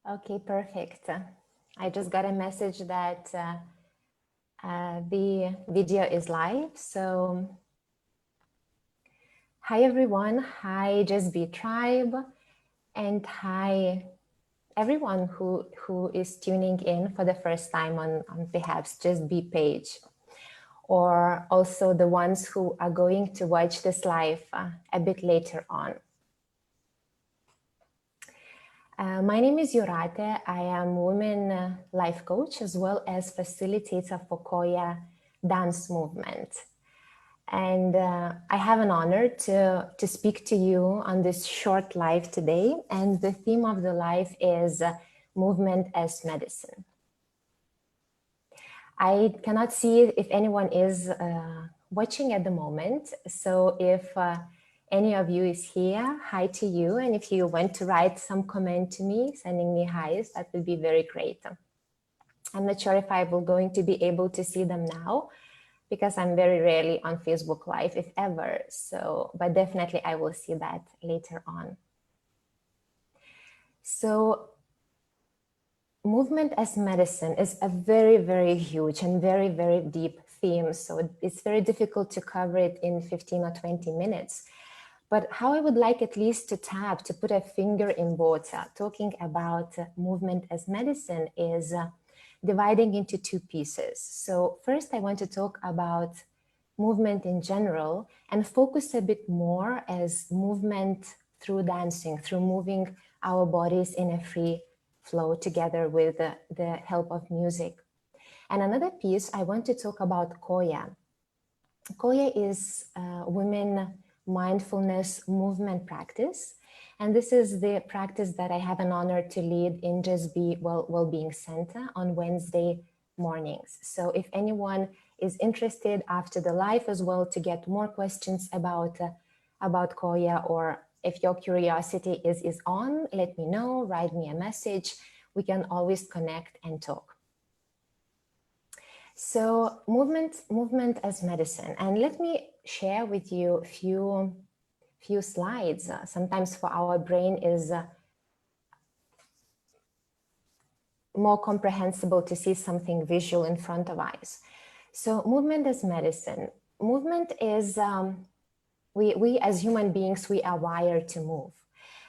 Okay, perfect. I just got a message that the video is live. So, hi everyone. Hi Just Be Tribe, and hi everyone who is tuning in for the first time on perhaps Just Be page, or also the ones who are going to watch this live a bit later on. My name is Jurate. I am women life coach as well as facilitator for Koya dance movement. And I have an honor to speak to you on this short live today. And the theme of the live is movement as medicine. I cannot see if anyone is watching at the moment. So if any of you is here, hi to you. And if you want to write some comment to me, sending me highs, that would be very great. I'm not sure if I will going to be able to see them now because I'm very rarely on Facebook Live, if ever. So, but definitely I will see that later on. So movement as medicine is a very, very huge and very, very deep theme. So it's very difficult to cover it in 15 or 20 minutes. But how I would like at least to put a finger in water, talking about movement as medicine is dividing into two pieces. So first I want to talk about movement in general and focus a bit more as movement through dancing, through moving our bodies in a free flow together with the help of music. And another piece, I want to talk about Koya. Koya is women mindfulness movement practice. And this is the practice that I have an honor to lead in Just Be Wellbeing Center on Wednesday mornings. So if anyone is interested after the live as well to get more questions about Koya, or if your curiosity is on, let me know, write me a message. We can always connect and talk. So movement as medicine. And let me share with you a few slides. Sometimes for our brain is more comprehensible to see something visual in front of us. So movement as medicine. Movement is, we as human beings, we are wired to move.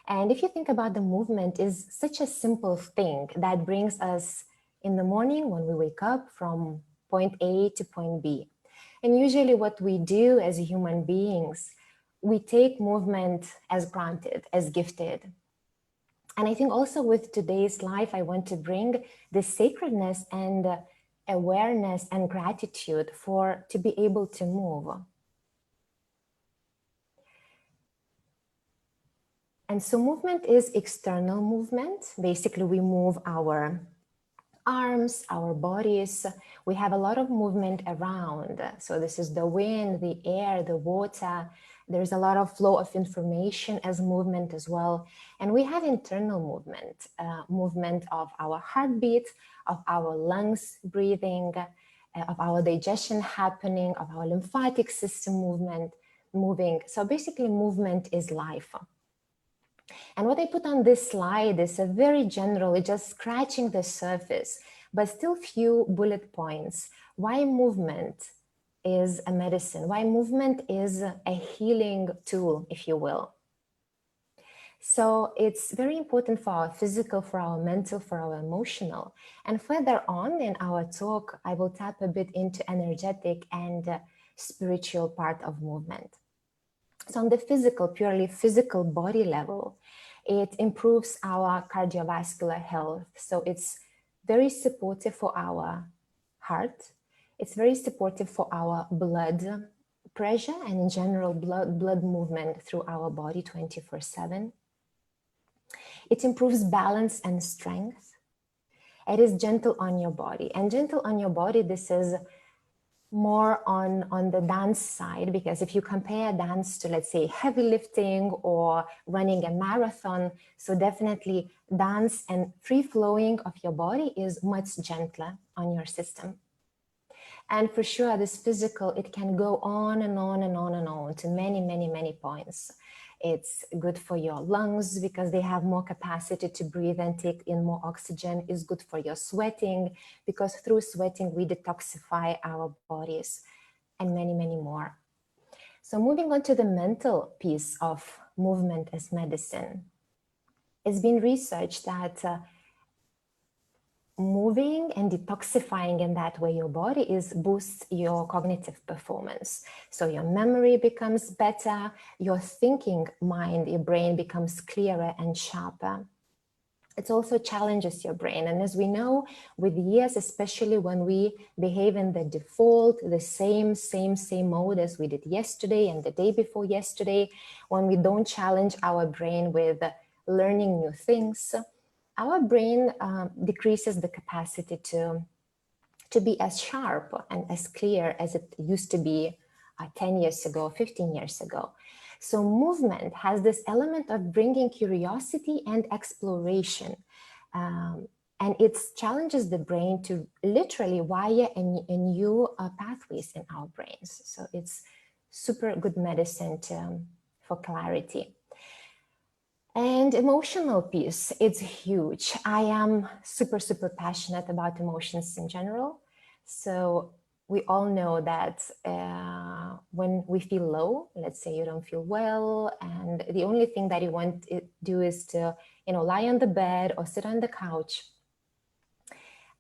And if you think about the movement is such a simple thing that brings us in the morning when we wake up from point A to point B. And usually what we do as human beings, we take movement as granted, as gifted. And I think also with today's life, I want to bring the sacredness and awareness and gratitude to be able to move. And so movement is external movement. Basically, we move our arms, our bodies. We have a lot of movement around. So this is the wind, the air, the water. There's a lot of flow of information as movement as well. And we have internal movement, movement of our heartbeat, of our lungs breathing, of our digestion happening, of our lymphatic system moving. So basically movement is life. And what I put on this slide is a very general, just scratching the surface, but still few bullet points. Why movement is a medicine, why movement is a healing tool, if you will. So it's very important for our physical, for our mental, for our emotional. And further on in our talk, I will tap a bit into energetic and spiritual part of movement. So on the physical, purely physical body level, it improves our cardiovascular health. So it's very supportive for our heart. It's very supportive for our blood pressure and in general blood movement through our body 24/7. It improves balance and strength. It is gentle on your body. And gentle on your body, this is more on the dance side, because if you compare dance to, let's say, heavy lifting or running a marathon, so definitely dance and free flowing of your body is much gentler on your system. And for sure, this physical, it can go on and on and on and on to many, many, many points. It's good for your lungs because they have more capacity to breathe and take in more oxygen. It's good for your sweating because through sweating we detoxify our bodies, and many, many more. So moving on to the mental piece of movement as medicine. It's been researched that moving and detoxifying in that way your body boosts your cognitive performance. So your memory becomes better, your thinking mind, your brain becomes clearer and sharper. It also challenges your brain. And as we know, with years, especially when we behave in the default, the same mode as we did yesterday and the day before yesterday, when we don't challenge our brain with learning new things, our brain decreases the capacity to be as sharp and as clear as it used to be 10 years ago, 15 years ago. So movement has this element of bringing curiosity and exploration. And it challenges the brain to literally wire a new pathways in our brains. So it's super good medicine for clarity. And emotional piece, it's huge. I am super passionate about emotions in general. So we all know that when we feel low, let's say you don't feel well, and the only thing that you want to do is to, lie on the bed or sit on the couch.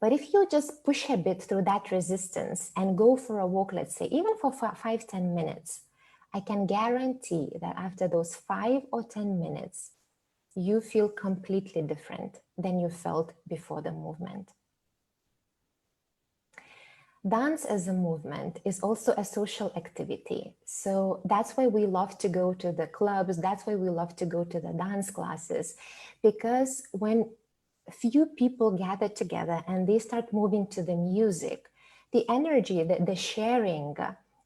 But if you just push a bit through that resistance and go for a walk, let's say, even for 5-10 minutes, I can guarantee that after those 5 or 10 minutes, you feel completely different than you felt before the movement. Dance as a movement is also a social activity. So that's why we love to go to the clubs. That's why we love to go to the dance classes, because when few people gather together and they start moving to the music, the energy, the sharing,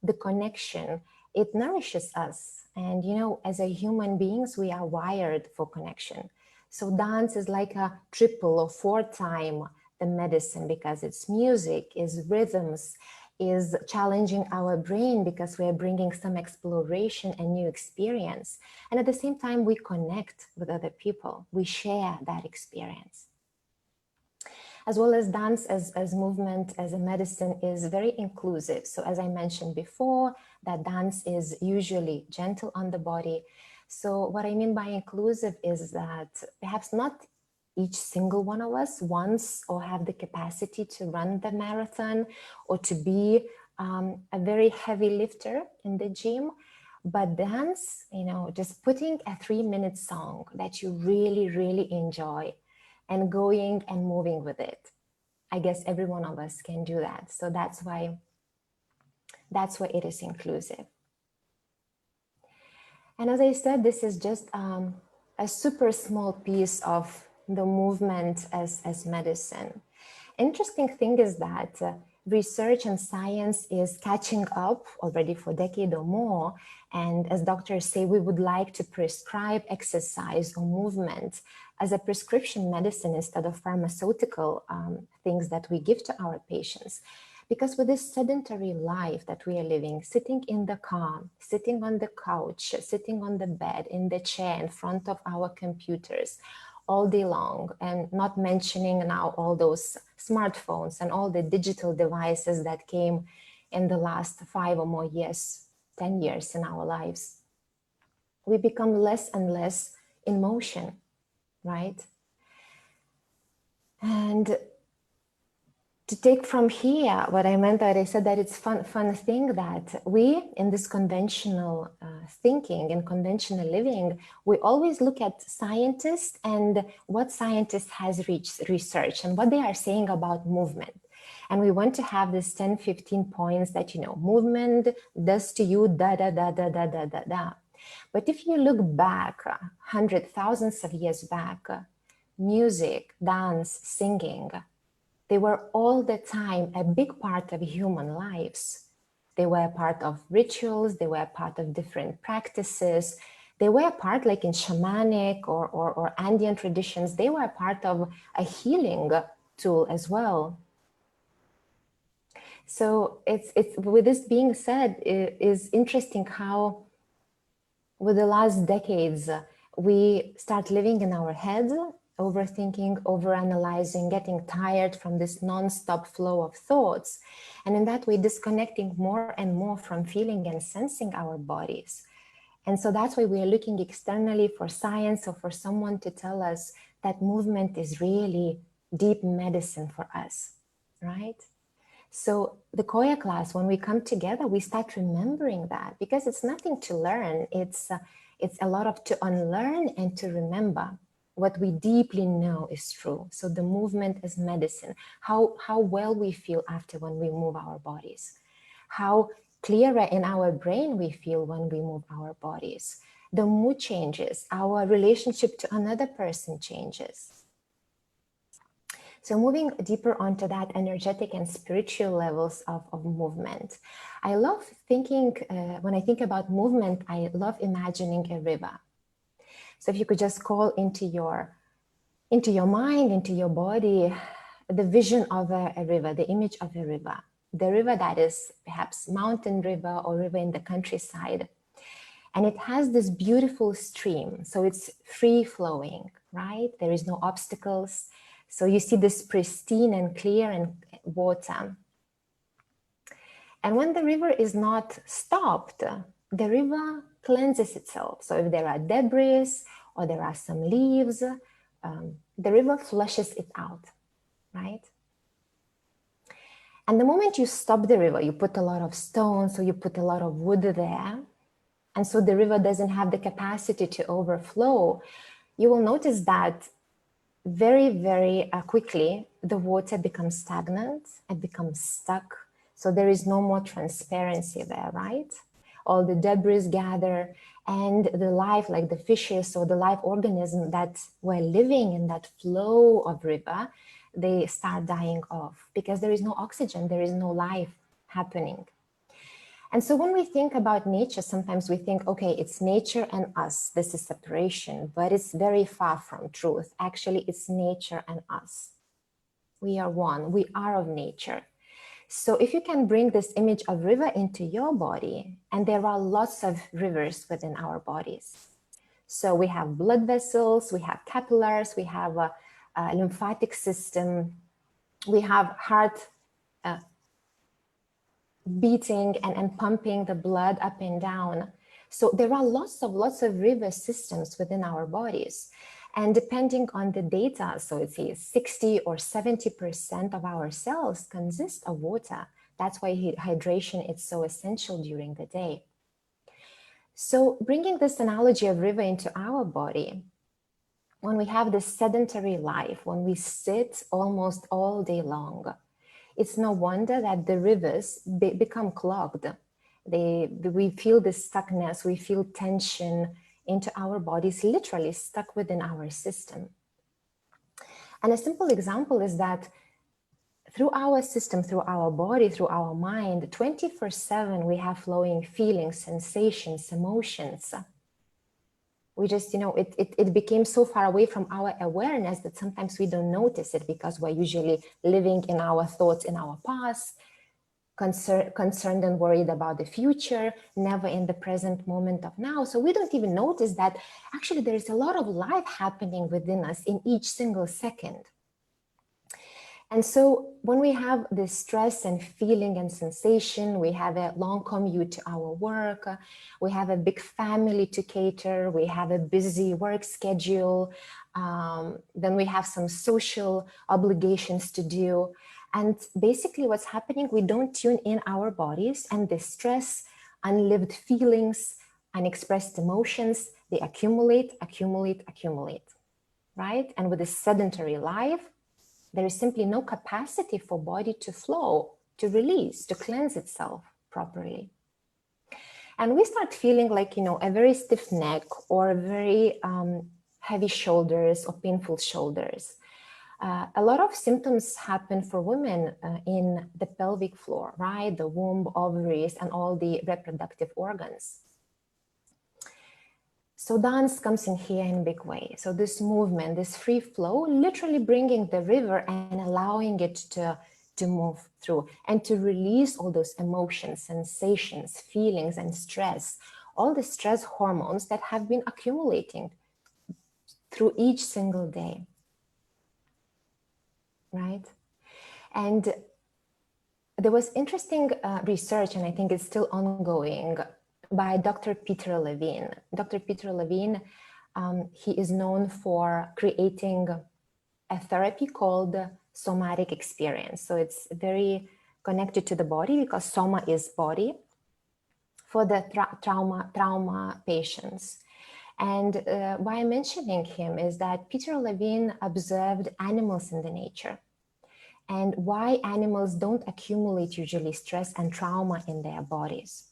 the connection, it nourishes us. And as a human beings, we are wired for connection. So dance is like a triple or 4 times the medicine, because it's music, is rhythms, is challenging our brain because we're bringing some exploration and new experience. And at the same time, we connect with other people. We share that experience. As well as dance as movement, as a medicine, is very inclusive. So as I mentioned before, that dance is usually gentle on the body. So what I mean by inclusive is that perhaps not each single one of us wants or have the capacity to run the marathon or to be a very heavy lifter in the gym. But dance, just putting a 3-minute song that you really enjoy and going and moving with it. I guess every one of us can do that. So that's why it is inclusive. And as I said, this is just a super small piece of the movement as medicine. Interesting thing is that research and science is catching up already for a decade or more. And as doctors say, we would like to prescribe exercise or movement as a prescription medicine instead of pharmaceutical things that we give to our patients. Because with this sedentary life that we are living, sitting in the car, sitting on the couch, sitting on the bed, in the chair, in front of our computers, all day long, and not mentioning now all those smartphones and all the digital devices that came in the last 5 or more years, 10 years in our lives, we become less and less in motion, right? And to take from here, what I meant that I said that it's fun thing that we, in this conventional thinking and conventional living, we always look at scientists and what scientists has research and what they are saying about movement. And we want to have this 10, 15 points that, movement does to you da, da, da, da, da, da, da, da. But if you look back, hundreds, thousands of years back, music, dance, singing, they were all the time a big part of human lives. They were a part of rituals, they were a part of different practices. They were a part, like in shamanic or Andean traditions, they were a part of a healing tool as well. So it's with this being said, it is interesting how with the last decades, we start living in our heads, overthinking, overanalyzing, getting tired from this non-stop flow of thoughts. And in that way, disconnecting more and more from feeling and sensing our bodies. And so that's why we are looking externally for science or for someone to tell us that movement is really deep medicine for us, right? So the Koya class, when we come together, we start remembering that, because it's nothing to learn. It's a lot of to unlearn and to remember what we deeply know is true. So the movement is medicine. How well we feel after when we move our bodies. How clearer in our brain we feel when we move our bodies. The mood changes. Our relationship to another person changes. So moving deeper onto that energetic and spiritual levels of movement. I love thinking, when I think about movement, I love imagining a river. So if you could just call into your mind, into your body, the vision of a river, the image of a river. The river that is perhaps mountain river or river in the countryside. And it has this beautiful stream. So it's free flowing, right? There is no obstacles. So you see this pristine and clear and water. And when the river is not stopped, the river cleanses itself. So if there are debris or there are some leaves, the river flushes it out, right? And the moment you stop the river, you put a lot of stones, so you put a lot of wood there, and so the river doesn't have the capacity to overflow, you will notice that very, very quickly, the water becomes stagnant, it becomes stuck. So there is no more transparency there, right? All the debris gather, and the life, like the fishes or the live organism that were living in that flow of river, they start dying off because there is no oxygen, there is no life happening. And so when we think about nature, sometimes we think, okay, it's nature and us, this is separation, but it's very far from truth. Actually, it's nature and us. We are one, we are of nature. So if you can bring this image of river into your body, and there are lots of rivers within our bodies. So we have blood vessels, we have capillaries, we have a lymphatic system, we have heart beating and pumping the blood up and down. So there are lots of river systems within our bodies. And depending on the data, so it's 60 or 70% of our cells consist of water. That's why hydration is so essential during the day. So bringing this analogy of river into our body, when we have this sedentary life, when we sit almost all day long, it's no wonder that the rivers become clogged. We feel this stuckness, we feel tension into our bodies, literally stuck within our system. And a simple example is that through our system, through our body, through our mind, 24/7, we have flowing feelings, sensations, emotions. We just, it became so far away from our awareness that sometimes we don't notice it because we're usually living in our thoughts in our past, concerned and worried about the future, never in the present moment of now. So we don't even notice that actually there is a lot of life happening within us in each single second. And so when we have this stress and feeling and sensation, we have a long commute to our work, we have a big family to cater, we have a busy work schedule, then we have some social obligations to do. And basically what's happening, we don't tune in our bodies, and the stress, unlived feelings, unexpressed emotions, they accumulate, right? And with a sedentary life, there is simply no capacity for body to flow, to release, to cleanse itself properly. And we start feeling like, a very stiff neck or very heavy shoulders or painful shoulders. A lot of symptoms happen for women in the pelvic floor, right? The womb, ovaries, and all the reproductive organs. So dance comes in here in a big way. So this movement, this free flow, literally bringing the river and allowing it to move through and to release all those emotions, sensations, feelings, and stress, all the stress hormones that have been accumulating through each single day, right? And there was interesting research, and I think it's still ongoing, by Dr. Peter Levine. Dr. Peter Levine, he is known for creating a therapy called somatic experience. So it's very connected to the body, because soma is body, for the trauma patients. And why I'm mentioning him is that Peter Levine observed animals in the nature, and why animals don't accumulate usually stress and trauma in their bodies.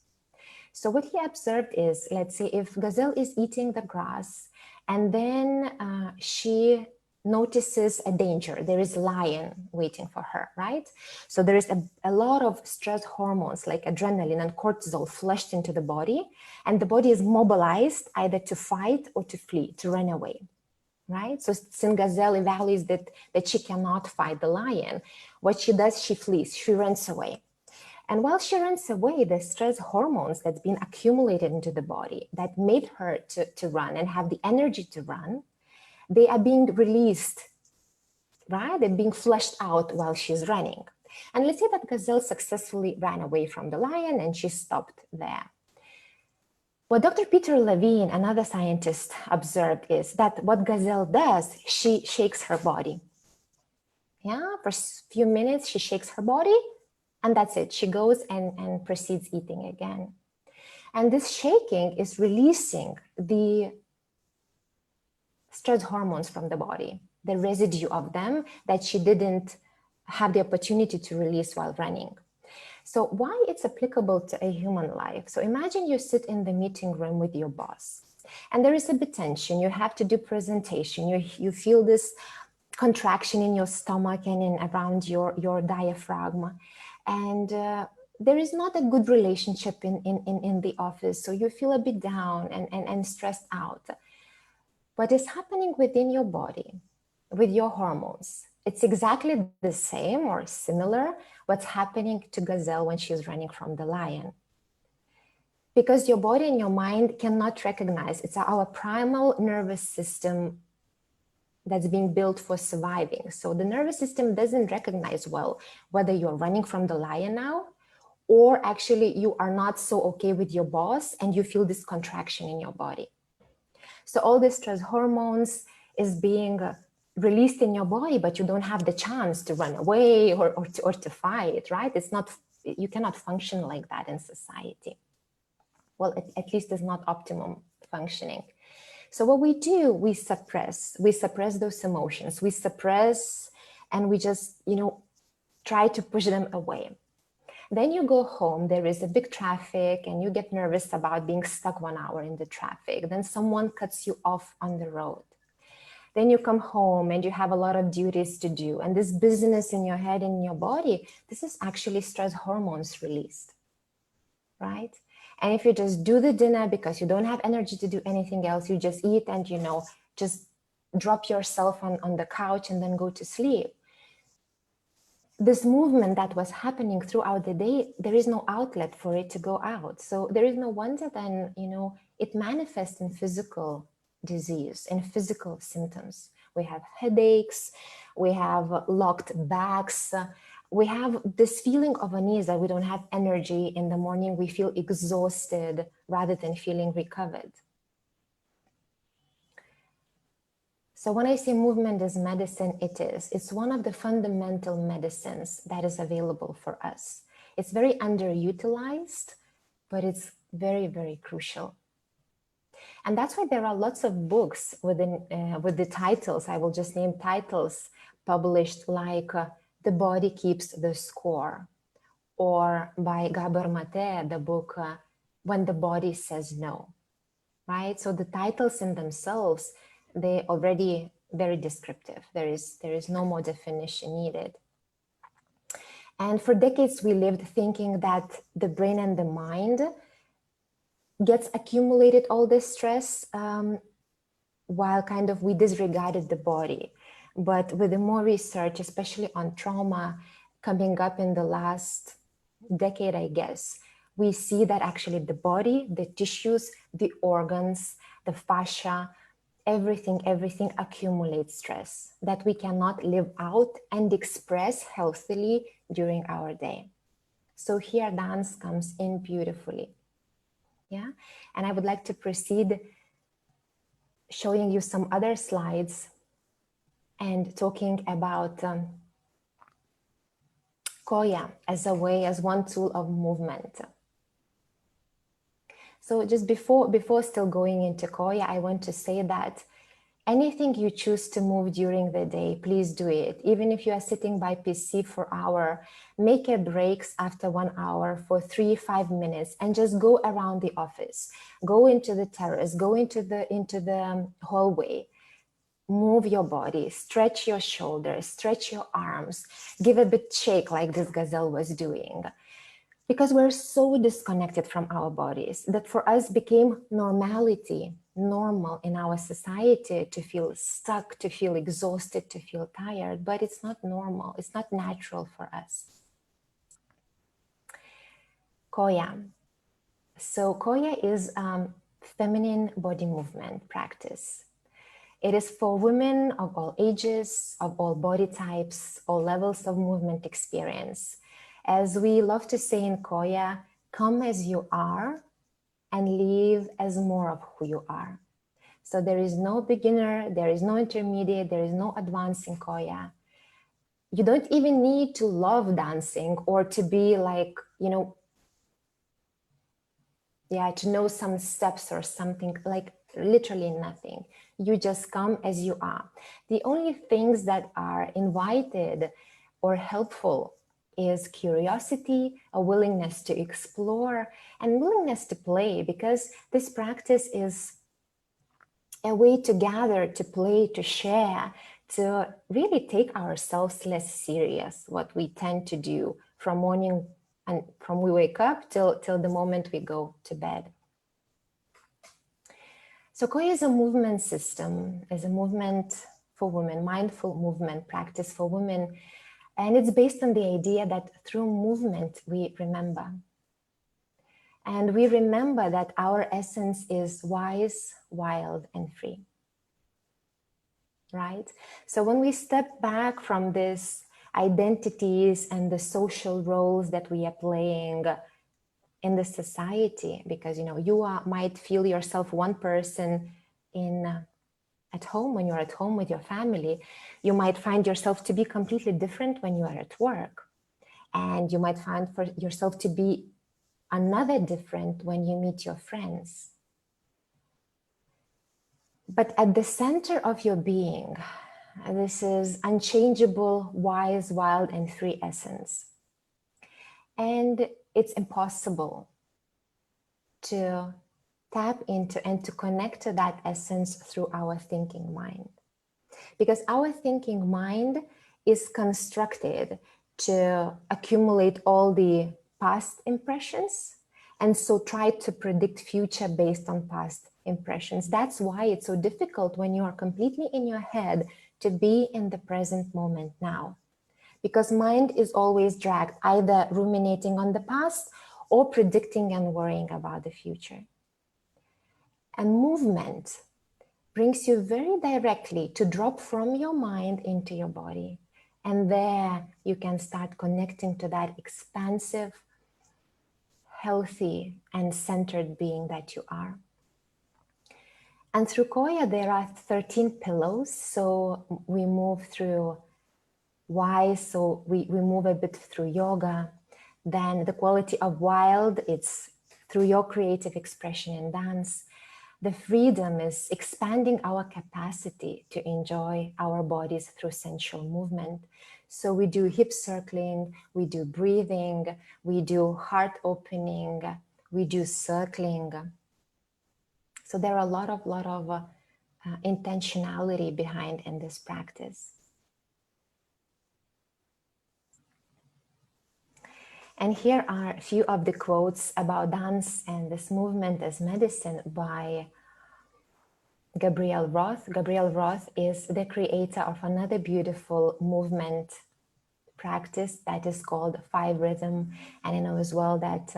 So what he observed is, let's say if gazelle is eating the grass, and then she notices a danger, there is a lion waiting for her, right? So there is a lot of stress hormones like adrenaline and cortisol flushed into the body, and the body is mobilized either to fight or to flee, to run away. Right? So since gazelle evaluates that she cannot fight the lion, what she does, she flees, she runs away. And while she runs away, the stress hormones that's been accumulated into the body that made her to run and have the energy to run, they are being released, right? They're being flushed out while she's running. And let's say that gazelle successfully ran away from the lion and she stopped there. What Dr. Peter Levine, another scientist, observed is that what gazelle does, she shakes her body. Yeah, for a few minutes, she shakes her body, and that's it. She goes and proceeds eating again. And this shaking is releasing the stress hormones from the body, the residue of them that she didn't have the opportunity to release while running. So why it's applicable to a human life? So imagine you sit in the meeting room with your boss, and there is a bit tension. You have to do presentation. You feel this contraction in your stomach and around your diaphragm, and there is not a good relationship in the office. So you feel a bit down and stressed out. What is happening within your body with your hormones? It's exactly the same or similar what's happening to gazelle when she's running from the lion. Because your body and your mind cannot recognize, it's our primal nervous system that's being built for surviving. So the nervous system doesn't recognize well whether you're running from the lion now, or actually you are not so okay with your boss and you feel this contraction in your body. So all these stress hormones is being released in your body, but you don't have the chance to run away or to fight, right? It's not, you cannot function like that in society. Well, at least it's not optimum functioning. So what we do, we suppress those emotions, we suppress, and we just, try to push them away. Then you go home, there is a big traffic and you get nervous about being stuck 1 hour in the traffic. Then someone cuts you off on the road. Then you come home and you have a lot of duties to do. And this busyness in your head and in your body, this is actually stress hormones released, right? And if you just do the dinner because you don't have energy to do anything else, you just eat and, just drop yourself on the couch and then go to sleep. This movement that was happening throughout the day, there is no outlet for it to go out. So there is no wonder then, it manifests in physical disease, in physical symptoms. We have headaches, we have locked backs, we have this feeling of unease that we don't have energy in the morning. We feel exhausted rather than feeling recovered. So when I say movement is medicine, it's one of the fundamental medicines that is available for us. It's very underutilized, but it's very, very crucial. And that's why there are lots of books with the titles, I will just name titles, published like The Body Keeps the Score, or by Gabor Mate, the book When the Body Says No, right? So the titles in themselves, they already very descriptive. There is no more definition needed. And for decades, we lived thinking that the brain and the mind gets accumulated all this stress while kind of we disregarded the body. But with the more research, especially on trauma coming up in the last decade, I guess, we see that actually the body, the tissues, the organs, the fascia, everything accumulates stress that we cannot live out and express healthily during our day. So here dance comes in beautifully. Yeah, and I would like to proceed showing you some other slides and talking about Koya as one tool of movement. So just before still going into Koya, I want to say that anything you choose to move during the day, please do it. Even if you are sitting by PC for an hour, make a breaks after 1 hour for 3-5 minutes and just go around the office. Go into the terrace, go into the hallway. Move your body, stretch your shoulders, stretch your arms, give a bit shake like this gazelle was doing. Because we're so disconnected from our bodies that for us became normal in our society to feel stuck, to feel exhausted, to feel tired, but it's not normal, it's not natural for us. Koya. So Koya is feminine body movement practice. It is for women of all ages, of all body types, all levels of movement experience. As we love to say in Koya, come as you are and live as more of who you are. So there is no beginner, there is no intermediate, there is no advanced in Koya. You don't even need to love dancing or to be like, to know some steps or something, like literally nothing. You just come as you are. The only things that are invited or helpful is curiosity, a willingness to explore, and willingness to play, because this practice is a way to gather, to play, to share, to really take ourselves less serious, what we tend to do from morning and from we wake up till the moment we go to bed. So Koya is a movement system, is a movement for women, mindful movement practice for women. And it's based on the idea that through movement, we remember. And we remember that our essence is wise, wild, and free. Right? So when we step back from these identities and the social roles that we are playing in the society, because you might feel yourself one person at home when you're at home with your family, you might find yourself to be completely different when you are at work, and you might find for yourself to be another different when you meet your friends. But at the center of your being, this is unchangeable, wise, wild, and free essence. And it's impossible to tap into and to connect to that essence through our thinking mind. Because our thinking mind is constructed to accumulate all the past impressions and so try to predict future based on past impressions. That's why it's so difficult when you are completely in your head to be in the present moment now. Because mind is always dragged, either ruminating on the past or predicting and worrying about the future. And movement brings you very directly to drop from your mind into your body. And there you can start connecting to that expansive, healthy, and centered being that you are. And through Koya, there are 13 pillows. So we move through wise, so we move a bit through yoga. Then the quality of wild, it's through your creative expression in dance. The freedom is expanding our capacity to enjoy our bodies through sensual movement. So we do hip circling, we do breathing, we do heart opening, we do circling. So there are a lot of intentionality behind in this practice. And here are a few of the quotes about dance and this movement as medicine by Gabrielle Roth. Gabrielle Roth is the creator of another beautiful movement practice that is called 5 Rhythm. And I know as well that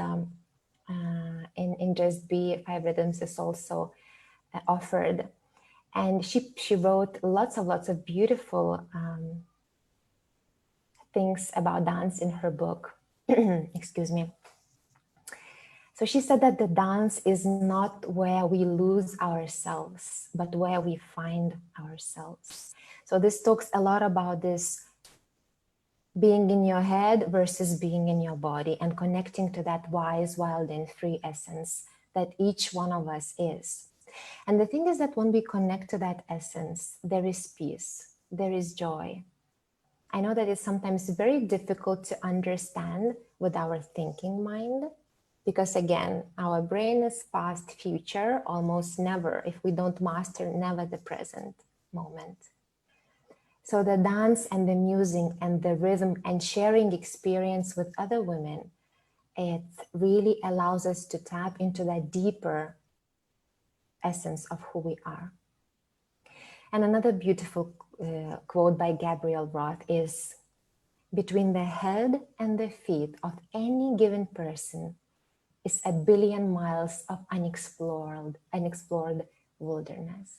in Just Be. 5 Rhythms is also offered. And she wrote lots of beautiful things about dance in her book. Excuse me. So she said that the dance is not where we lose ourselves, but where we find ourselves. So this talks a lot about this being in your head versus being in your body, and connecting to that wise, wild, and free essence that each one of us is. And the thing is that when we connect to that essence, there is peace, there is joy. I know that it's sometimes very difficult to understand with our thinking mind, because again, our brain is past, future, almost never, if we don't master never the present moment. So the dance and the music and the rhythm and sharing experience with other women, it really allows us to tap into that deeper essence of who we are. And another beautiful quote by Gabrielle Roth is, "Between the head and the feet of any given person is 1,000,000,000 miles of unexplored wilderness."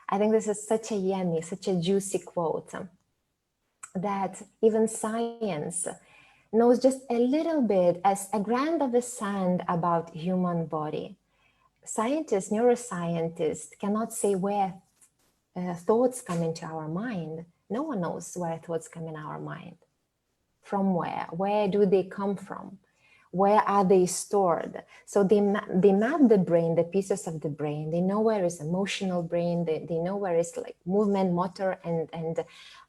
I think this is such a yummy, such a juicy quote that even science knows just a little bit, as a grain of the sand, about human body. Scientists, neuroscientists cannot say where thoughts come into our mind. No one knows where thoughts come in our mind. From where? Where do they come from? Where are they stored? So they map the brain, the pieces of the brain. They know where is emotional brain. They know where is like movement, motor, and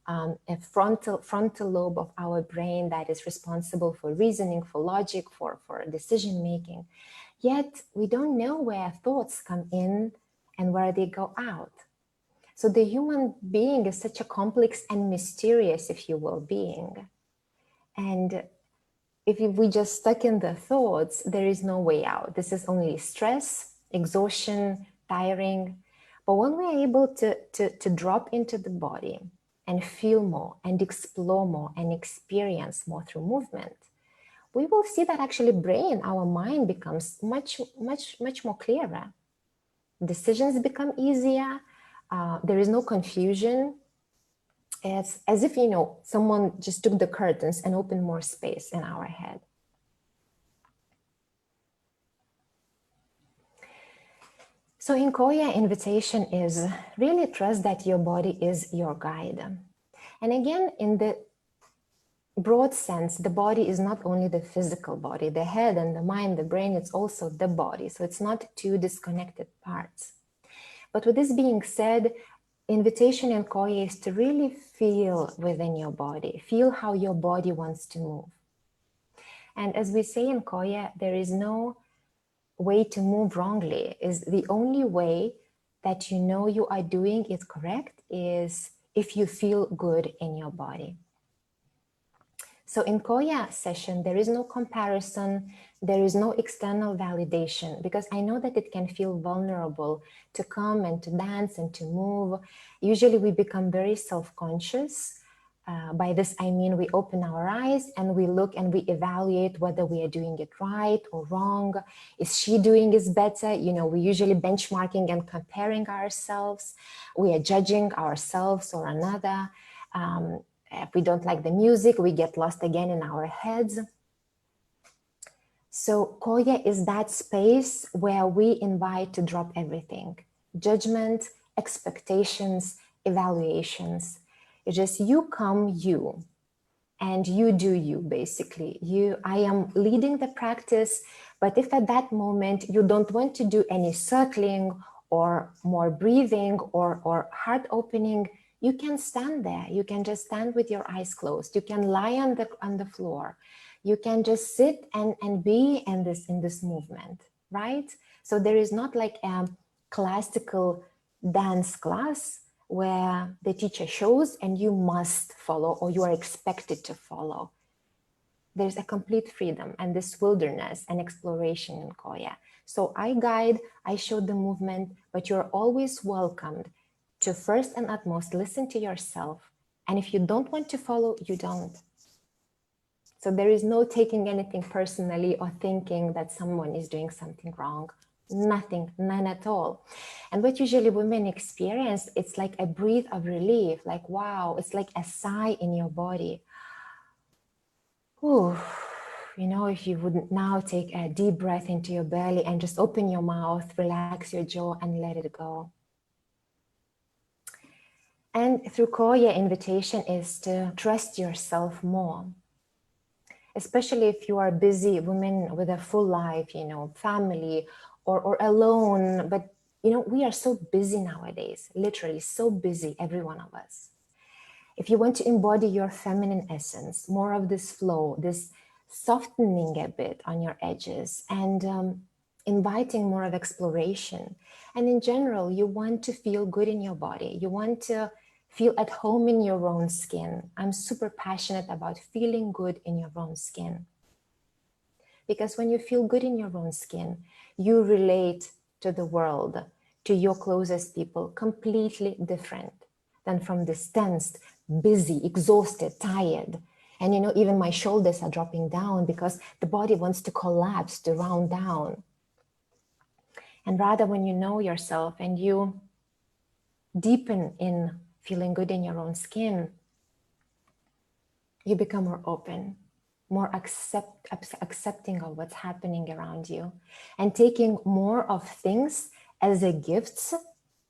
a frontal lobe of our brain that is responsible for reasoning, for logic, for decision making. Yet we don't know where thoughts come in and where they go out. So the human being is such a complex and mysterious, if you will, being. And if we just stuck in the thoughts, there is no way out. This is only stress, exhaustion, tiring. But when we're able to drop into the body and feel more and explore more and experience more through movement, we will see that actually brain, our mind becomes much more clearer. Decisions become easier. There is no confusion. It's as if, someone just took the curtains and opened more space in our head. So in Koya, invitation is really trust that your body is your guide. And again, in the broad sense, the body is not only the physical body, the head and the mind, the brain, it's also the body. So it's not two disconnected parts. But with this being said, invitation in Koya is to really feel within your body, feel how your body wants to move. And as we say in Koya, there is no way to move wrongly. Is the only way that you know you are doing it correct is if you feel good in your body. So in Koya session, there is no comparison, there is no external validation, because I know that it can feel vulnerable to come and to dance and to move. Usually we become very self-conscious. By this, I mean we open our eyes and we look and we evaluate whether we are doing it right or wrong. Is she doing it better? We usually benchmarking and comparing ourselves. We are judging ourselves or another. If we don't like the music, we get lost again in our heads. So Koya is that space where we invite to drop everything. Judgment, expectations, evaluations. It's just you come, you, and you do you, basically. I am leading the practice, but if at that moment you don't want to do any circling or more breathing or heart opening, you can stand there. You can just stand with your eyes closed. You can lie on the floor. You can just sit and be in this movement, right? So there is not like a classical dance class where the teacher shows and you must follow or you are expected to follow. There's a complete freedom and this wilderness and exploration in Koya. So I guide, I show the movement, but you're always welcomed to first and utmost listen to yourself. And if you don't want to follow, you don't. So there is no taking anything personally or thinking that someone is doing something wrong. Nothing, none at all. And what usually women experience, it's like a breath of relief, like, wow, it's like a sigh in your body. Ooh, you know, if you would now take a deep breath into your belly and just open your mouth, relax your jaw and let it go. And through Koya, invitation is to trust yourself more. Especially if you are busy women with a full life, you know, family or alone. But, you know, we are so busy nowadays, literally so busy, every one of us. If you want to embody your feminine essence, more of this flow, this softening a bit on your edges and inviting more of exploration. And in general, you want to feel good in your body. You want to feel at home in your own skin. I'm super passionate about feeling good in your own skin. Because when you feel good in your own skin, you relate to the world, to your closest people, completely different than from this tensed, busy, exhausted, tired. And you know, even my shoulders are dropping down because the body wants to collapse, to round down. And rather, when you know yourself and you deepen in feeling good in your own skin, you become more open, more accepting of what's happening around you, and taking more of things as a gifts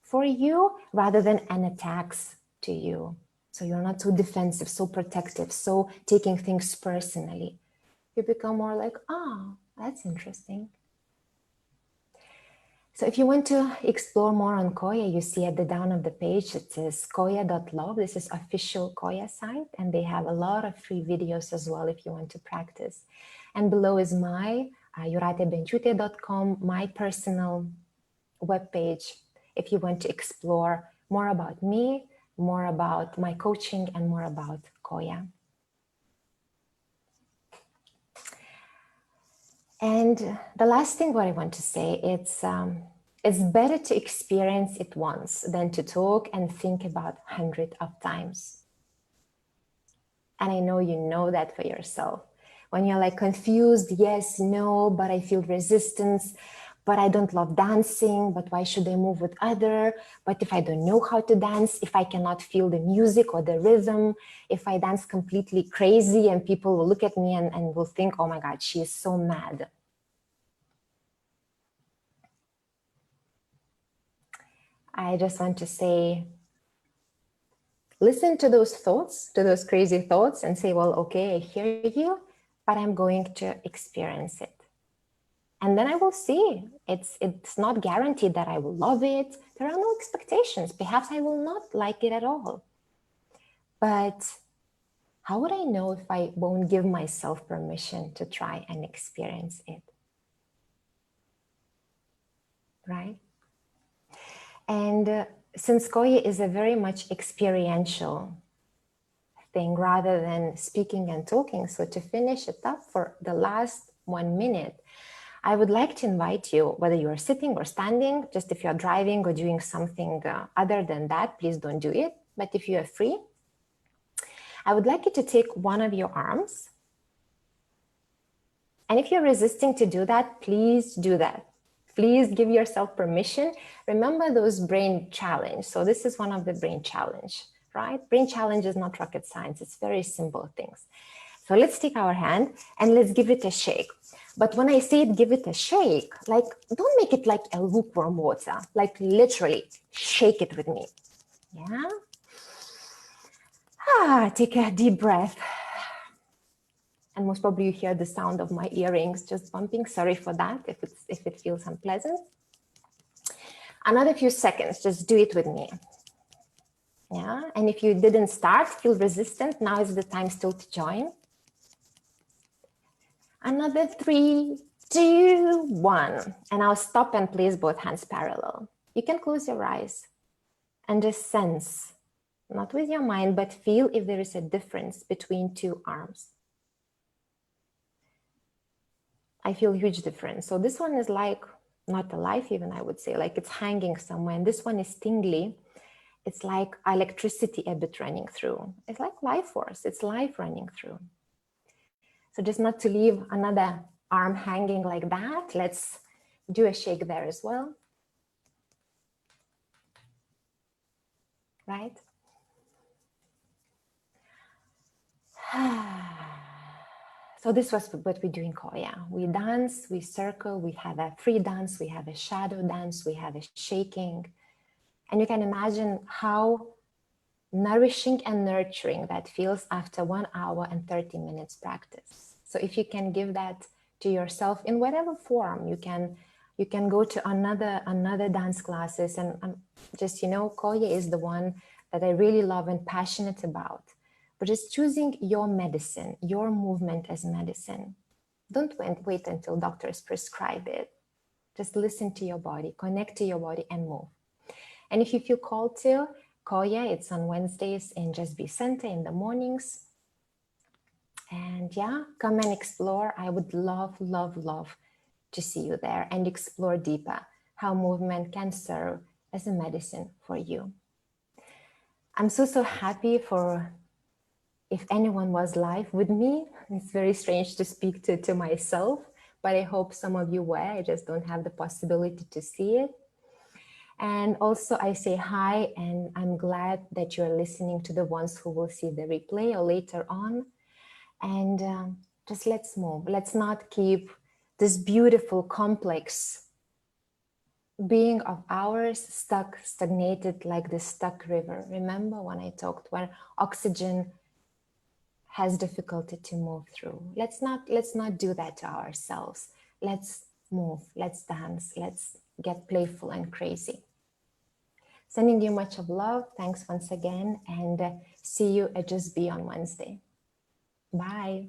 for you rather than an attacks to you. So you're not so defensive, so protective, so taking things personally. You become more like, oh, that's interesting. So if you want to explore more on Koya, you see at the down of the page, it says koya.love. This is official Koya site, and they have a lot of free videos as well if you want to practice. And below is my juratebendziute.com, my personal webpage, if you want to explore more about me, more about my coaching, and more about Koya. And the last thing what I want to say, it's better to experience it once than to talk and think about hundreds of times. And I know you know that for yourself. When you're like confused, yes, no, but I feel resistance, but I don't love dancing, but why should I move with other? But if I don't know how to dance, if I cannot feel the music or the rhythm, if I dance completely crazy and people will look at me and will think, oh my God, she is so mad. I just want to say, listen to those thoughts, to those crazy thoughts and say, well, okay, I hear you, but I'm going to experience it. And then I will see. It's not guaranteed that I will love it. There are no expectations. Perhaps I will not like it at all. But how would I know if I won't give myself permission to try and experience it? Right? And since Koya is a very much experiential thing rather than speaking and talking, so to finish it up for the last 1 minute, I would like to invite you, whether you are sitting or standing, just if you're driving or doing something other than that, please don't do it. But if you are free, I would like you to take one of your arms. And if you're resisting to do that, please do that. Please give yourself permission. Remember those brain challenge. So this is one of the brain challenge, right? Brain challenge is not rocket science. It's very simple things. So let's take our hand and let's give it a shake. But when I say it, give it a shake, like don't make it like a lukewarm water, like literally shake it with me. Yeah. Take a deep breath. And most probably you hear the sound of my earrings just bumping. Sorry for that if it feels unpleasant. Another few seconds, just do it with me. Yeah. And if you didn't start, feel resistant, now is the time still to join. Another 3, 2, 1. And I'll stop and place both hands parallel. You can close your eyes and just sense, not with your mind, but feel if there is a difference between two arms. I feel a huge difference. So this one is like, not alive even, I would say, like it's hanging somewhere. And this one is tingly. It's like electricity a bit running through. It's like life force. It's life running through. So just not to leave another arm hanging like that, let's do a shake there as well. Right? So this was what we do in Koya. We dance, we circle, we have a free dance, we have a shadow dance, we have a shaking. And you can imagine how nourishing and nurturing that feels after 1 hour and 30 minutes practice. So if you can give that to yourself in whatever form, you can go to another dance classes, and just, you know, Koya is the one that I really love and passionate about. But just choosing your medicine, your movement as medicine. Don't wait until doctors prescribe it. Just listen to your body, connect to your body and move. And if you feel called to, Koya, it's on Wednesdays in Just Be Center in the mornings. And yeah, come and explore. I would love, love, love to see you there and explore deeper how movement can serve as a medicine for you. I'm so happy for if anyone was live with me. It's very strange to speak to myself, but I hope some of you were. I just don't have the possibility to see it. And also I say hi, and I'm glad that you're listening to the ones who will see the replay or later on. And just let's move. Let's not keep this beautiful, complex being of ours stagnated like this stuck river. Remember when I talked when oxygen has difficulty to move through? Let's not do that to ourselves. Let's move, let's dance, let's get playful and crazy. Sending you much of love. Thanks once again, and see you at Just Be on Wednesday. Bye.